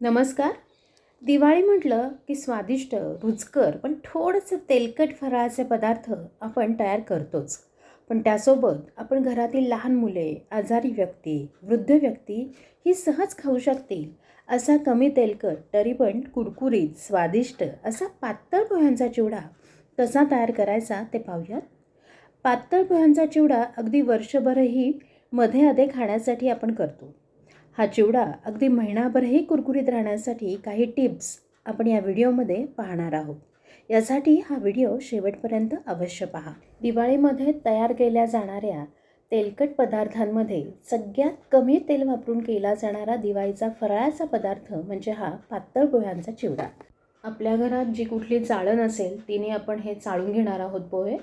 नमस्कार. दिवाळी म्हटलं की स्वादिष्ट, रुचकर पण थोडंसं तेलकट फराळाचे पदार्थ आपण तयार करतोच. पण त्यासोबत आपण घरातील लहान मुले, आजारी व्यक्ती, वृद्ध व्यक्ती ही सहज खाऊ शकतील असा कमी तेलकट तरी पण कुरकुरीत, स्वादिष्ट असा पातळ पोह्यांचा चिवडा कसा तयार करायचा ते पाहूयात. पातळ पोह्यांचा चिवडा अगदी वर्षभरही मध्ये-अधे खाण्यासाठी आपण करतो. हा चिवडा अगदी महिनाभरही कुरकुरीत राहण्यासाठी काही टिप्स आपण या व्हिडिओमध्ये पाहणार आहोत. यासाठी हा व्हिडिओ शेवटपर्यंत अवश्य पहा. दिवाळीमध्ये तयार केल्या जाणाऱ्या तेलकट पदार्थांमध्ये सगळ्यात कमी तेल वापरून केला जाणारा दिवाळीचा फराळाचा पदार्थ म्हणजे हा पातळ पोह्यांचा चिवडा. आपल्या घरात जी कुठली चाळण असेल तिने आपण हे चाळून घेणार आहोत पोहे.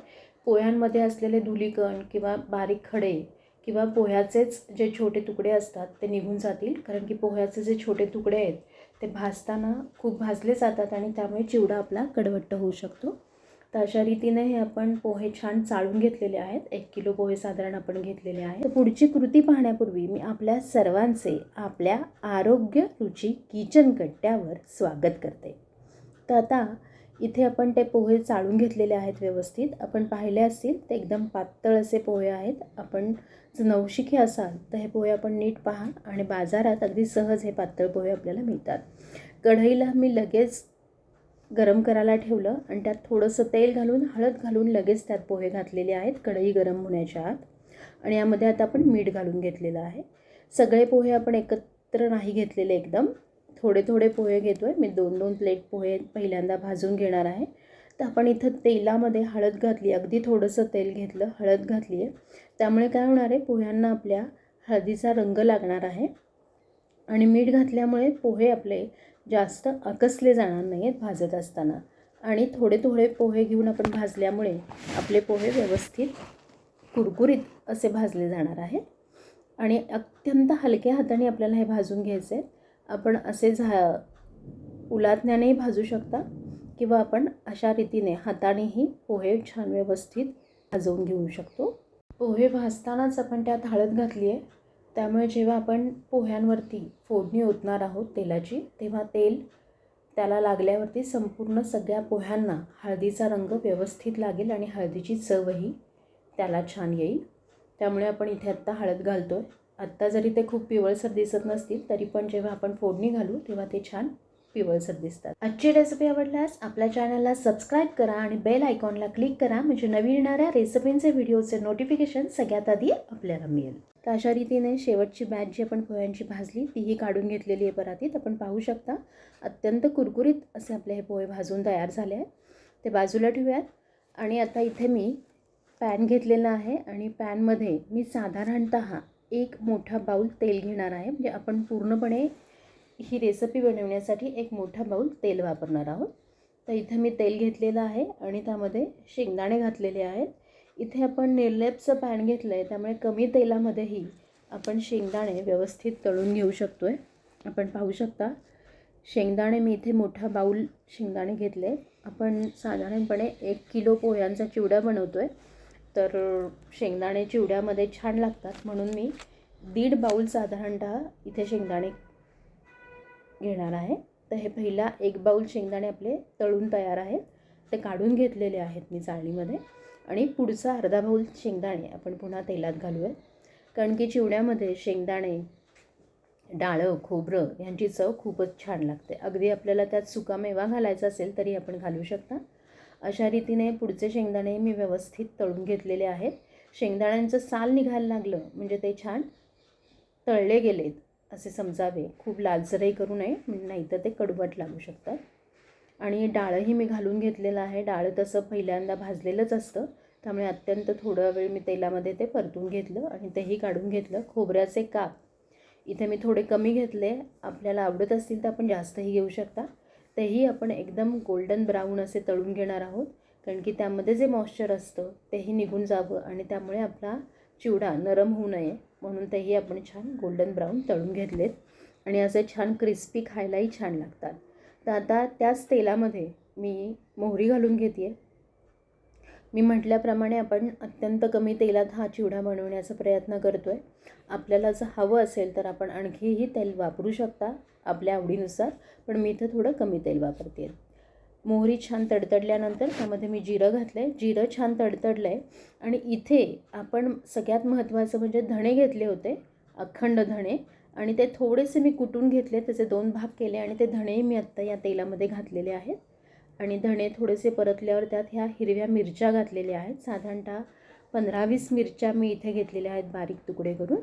पोह्यांमध्ये असलेले धुलीकण किंवा बारीक खडे किंवा पोह्याचेच जे छोटे तुकडे असतात ते निघून जातील, कारण की पोह्याचे जे छोटे तुकडे आहेत ते भाजताना खूप भाजले जातात आणि त्यामुळे चिवडा आपला कडवट्ट होऊ शकतो. तर अशा रीतीने हे आपण पोहे छान चाळून घेतलेले आहेत. 1 किलो पोहे साधारण आपण घेतलेले आहेत. तर पुढची कृती पाहण्यापूर्वी मी आपल्या सर्वांचे आपल्या आरोग्य रुची किचन कट्ट्यावर स्वागत करते. तर आता इथे आपण ते पोहे चाळून घेतलेले आहेत व्यवस्थित. आपण पाहिले असतील ते एकदम पातळ असे पोहे आहेत. आपण जर नवशिके असाल तर हे पोहे आपण नीट पहा आणि बाजारात अगदी सहज हे पातळ पोहे आपल्याला मिळतात. कढईला मी लगेच गरम करायला ठेवलं आणि त्यात थोडंसं तेल घालून, हळद घालून लगेच त्यात पोहे घातलेले आहेत कढई गरम होण्याच्या आत. आणि यामध्ये आता आपण मीठ घालून घेतलेलं आहे. सगळे पोहे आपण एकत्र नाही घेतलेले, एकदम थोडे थोडे पोहे घेतो आहे. मी 2-2 प्लेट पोहे पहिल्यांदा भाजून घेणार आहे. तर आपण इथं तेलामध्ये हळद घातली, अगदी थोडंसं तेल घेतलं, हळद घातली आहे. त्यामुळे काय होणार आहे, पोह्यांना आपल्या हळदीचा रंग लागणार आहे आणि मीठ घातल्यामुळे पोहे आपले जास्त आकसले जाणार नाही आहेत भाजत असताना. आणि थोडे थोडे पोहे घेऊन आपण भाजल्यामुळे आपले पोहे व्यवस्थित कुरकुरीत असे भाजले जाणार आहेत. आणि अत्यंत हलक्या हाताने आपल्याला हे भाजून घ्यायचे. आपण असे उलाटण्यानेही भाजू शकता किंवा आपण अशा रीतीने हातानेही पोहे छान व्यवस्थित भाजवून घेऊ शकतो. पोहे भाजतानाच आपण त्यात हळद घातली आहे, त्यामुळे जेव्हा आपण पोह्यांवरती फोडणी ओतणार आहोत तेलाची, तेव्हा तेल त्याला लागल्यावरती संपूर्ण सगळ्या पोह्यांना हळदीचा रंग व्यवस्थित लागेल आणि हळदीची चवही त्याला छान येईल. त्यामुळे आपण इथे आत्ता हळद घालतो आहे. आत्ता जरी ते खूप पिवळसर दिसत नसतील तरी पण जेव्हा आपण फोडणी घालू तेव्हा ते छान पिवळसर दिसतात. आजची रेसिपी आवडल्यास आपल्या चॅनलला सबस्क्राईब करा आणि बेल आयकॉनला क्लिक करा, म्हणजे नवीन येणाऱ्या रेसिपींचे व्हिडिओचे नोटिफिकेशन सगळ्यात आधी आपल्याला मिळेल. तर अशा रीतीने शेवटची बॅच जी आपण पोह्यांची भाजली तीही काढून घेतलेली आहे परातीत. आपण पाहू शकता अत्यंत कुरकुरीत असे आपले हे पोहे भाजून तयार झाले आहेत. ते बाजूला ठेवूयात. आणि आता इथे मी पॅन घेतलेला आहे आणि पॅनमध्ये मी साधारणतः 1 मोठा बाऊल तेल घेणार आहे. म्हणजे आपण पूर्णपणे ही रेसिपी बनवण्यासाठी 1 मोठा बाऊल तेल वापरणार आहोत. तर इथे मी तेल घेतलेलं आहे आणि त्यामध्ये शेंगदाणे घातलेले आहेत. इथे आपण निर्लेपचं पॅन घेतलं आहे, त्यामुळे कमी तेलामध्येही आपण शेंगदाणे व्यवस्थित तळून घेऊ शकतो आहे. आपण पाहू शकता शेंगदाणे मी इथे मोठा बाऊल शेंगदाणे घेतले. आपण साधारणपणे 1 किलो पोह्यांचा चिवडा बनवतो आहे, तर शेंगदाणे चिवड्यामध्ये छान लागतात म्हणून मी 1.5 बाऊल साधारणतः इथे शेंगदाणे घेणार आहे. तर हे पहिला 1 बाऊल शेंगदाणे आपले तळून तयार आहेत, ते काढून घेतलेले आहेत मी चाळणीमध्ये. आणि पुढचा अर्धा बाऊल शेंगदाणे आपण पुन्हा तेलात घालूया, कारण की चिवड्यामध्ये शेंगदाणे, डाळं, खोबरं यांची चव खूपच छान लागते. अगदी आपल्याला त्यात सुकामेवा घालायचा असेल तरी आपण घालू शकता. अशा रीतीने पुढचे शेंगदाणे मी व्यवस्थित तळून घेतलेले आहेत. शेंगदाण्यांचं साल निघायला लागलं म्हणजे ते छान तळले गेलेत असे समजावे. खूप लालसरही करू नये, नाहीतर ते कडवट लागू शकतात. आणि डाळही मी घालून घेतलेलं आहे. डाळ तसं पहिल्यांदा भाजलेलंच असतं, त्यामुळे अत्यंत थोडा वेळ मी तेलामध्ये ते परतून घेतलं आणि तेही काढून घेतलं. खोबऱ्याचे काप इथे मी थोडे कमी घेतले, आपल्याला आवडत असतील तर आपण जास्तही घेऊ शकता. तेही आपण एकदम गोल्डन ब्राऊन असे तळून घेणार आहोत, कारण की त्यामध्ये जे मॉइश्चर असतं तेही निघून जावं आणि त्यामुळे आपला चिवडा नरम होऊ नये म्हणून तेही आपण छान गोल्डन ब्राऊन तळून घेतलेत आणि असे छान क्रिस्पी खायलाही छान लागतात. तर आता त्याच तेलामध्ये मी मोहरी घालून घेते आहे. मी म्हटल्याप्रमाणे आपण अत्यंत कमी तेलात हा चिवडा बनवण्याचा प्रयत्न करतो आहे. आपल्याला जर हवं असेल तर आपण आणखीही तेल वापरू शकता. आपल्या आवडीनुसार, पण मी इथं थोडं कमी तेल वापरते. मोहरी छान तडतडल्यानंतर त्यामध्ये मी जिरं घातलं आहे. जिरं छान तडतडलं आहे आणि इथे आपण सगळ्यात महत्त्वाचं म्हणजे धणे घेतले होते, अखंड धणे, आणि ते थोडेसे मी कुटून घेतले, त्याचे 2 भाग केले आणि ते धणेही मी आत्ता या तेलामध्ये घातलेले आहेत. आणि धणे थोडेसे परतल्यावर त्यात ह्या हिरव्या मिरच्या घातलेल्या आहेत. साधारणतः 15-20 मिरच्या मी इथे घेतलेल्या आहेत बारीक तुकडे करून.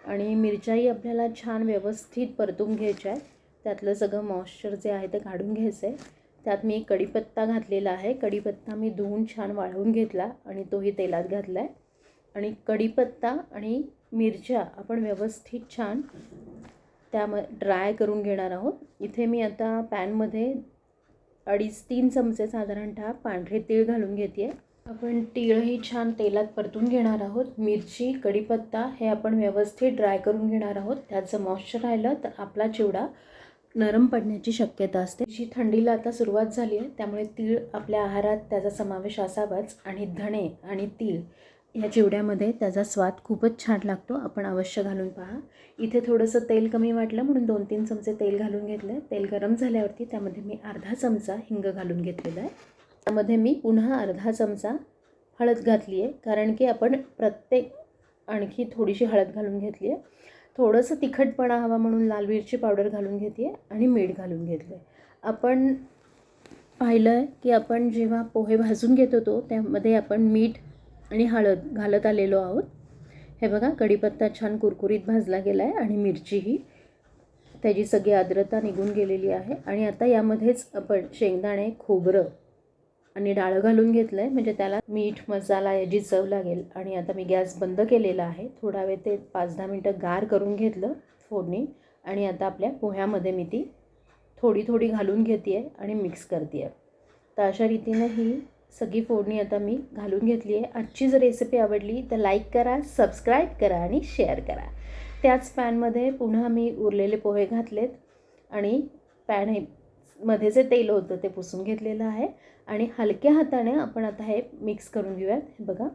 आणि मिरच्याही आपल्याला छान व्यवस्थित परतून घ्यायच्या आहेत. त्यातलं सगळं मॉइश्चर जे आहे ते काढून घ्यायचं आहे. त्यात मी कढीपत्ता घातलेला आहे. कढीपत्ता मी धुवून छान वाळवून घेतला आणि तोही तेलात घातला आहे. आणि कढीपत्ता आणि मिरच्या आपण व्यवस्थित छान ड्राय करून घेणार आहोत. इथे मी आता पॅनमध्ये 2.5-3 चमचे साधारणतः पांढरे तीळ घालून घेते आहे. आपण तीळही छान तेलात परतून घेणार आहोत. मिरची, कढीपत्ता हे आपण व्यवस्थित ड्राय करून घेणार आहोत. त्याचं मॉइश्चर राहिलं तर आपला चिवडा नरम पडण्याची शक्यता असते. जी थंडीला आता सुरुवात झाली आहे, त्यामुळे तीळ आपल्या आहारात त्याचा समावेश असावाच. आणि धणे आणि तीळ या चिवड्यामध्ये त्याचा स्वाद खूपच छान लागतो. आपण अवश्य घालून पहा. इथे थोडंसं तेल कमी वाटलं म्हणून 2-3 चमचे तेल घालून घेतलं. तेल गरम झाल्यावरती त्यामध्ये मी अर्धा चमचा हिंग घालून घेतलेला आहे. त्यामध्ये मी पुन्हा अर्धा चमचा हळद घातली आहे, कारण की आपण आणखी थोडीशी हळद घालून घेतली आहे. थोडंसं तिखटपणा हवा म्हणून लाल मिरची पावडर घालून घेते आहे आणि मीठ घालून घेतलं आहे. आपण पाहिलं आहे की आपण जेव्हा पोहे भाजून घेत होतो त्यामध्ये आपण मीठ आणि हळद घालत आलेलो आहोत. हे बघा, कढीपत्ता छान कुरकुरीत भाजला गेला आहे आणि मिरचीही त्याची सगळी आर्द्रता निघून गेलेली आहे. आणि आता यामध्येच आपण शेंगदाणे, खोबरं आणि डाळं घालून घेतलं आहे, म्हणजे त्याला मीठ, मसाला याची चव लागेल. आणि आता मी गॅस बंद केलेला आहे. थोडा वेळ ते 5-10 मिनटं गार करून घेतलं फोडणी. आणि आता आपल्या पोह्यामध्ये मी ती थोडी थोडी घालून घेते आहे आणि मिक्स करते आहे. तर अशा रीतीनं ही सगळी फोडणी आता मी घालून घेतली आहे. आजची जर रेसिपी आवडली तर लाईक करा, सबस्क्राईब करा आणि शेअर करा. त्याच पॅनमध्ये पुन्हा मी उरलेले पोहे घातलेत आणि मध्ये जे तेल होतं ते पुसून घेतलेलं आहे. आणि हलक्या हाताने आपण आता हे मिक्स करून घेऊयात. हे बघा,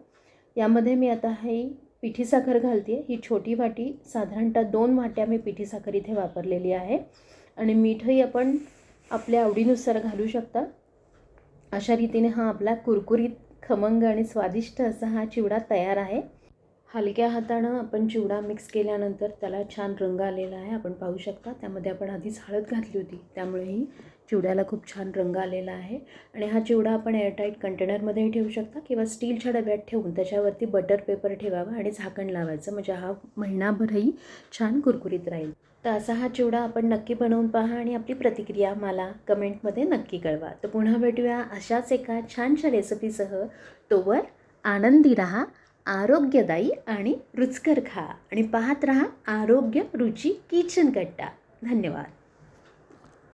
यामध्ये मी आता ही पिठी साखर घालते आहे. ही छोटी वाटी, साधारणतः 2 वाट्या मी पिठी साखर इथे वापरलेली आहे. आणि मीठही आपण आपल्या आवडीनुसार घालू शकता. अशा रीतीने हा आपला कुरकुरीत, खमंग आणि स्वादिष्ट असा हा चिवडा तयार आहे. हलक्या हातानं आपण चिवडा मिक्स केल्यानंतर त्याला छान रंग आलेला आहे, आपण पाहू शकता. त्यामध्ये आपण आधीच हळद घातली होती, त्यामुळेही चिवड्याला खूप छान रंग आलेला आहे. आणि हा चिवडा आपण एअरटाईट कंटेनरमध्येही ठेवू शकता किंवा स्टीलच्या डब्यात ठेवून त्याच्यावरती बटर पेपर ठेवावा आणि झाकण लावायचं, म्हणजे हा महिनाभरही छान कुरकुरीत राहील. तर असा हा चिवडा आपण नक्की बनवून पहा आणि आपली प्रतिक्रिया मला कमेंटमध्ये नक्की कळवा. तर पुन्हा भेटूया अशाच एका छानशा रेसिपीसह. तोवर आनंदी राहा, आरोग्यदायी आणि रुचकर खा आणि पाहत रहा आरोग्य रुची किचन कट्टा. धन्यवाद.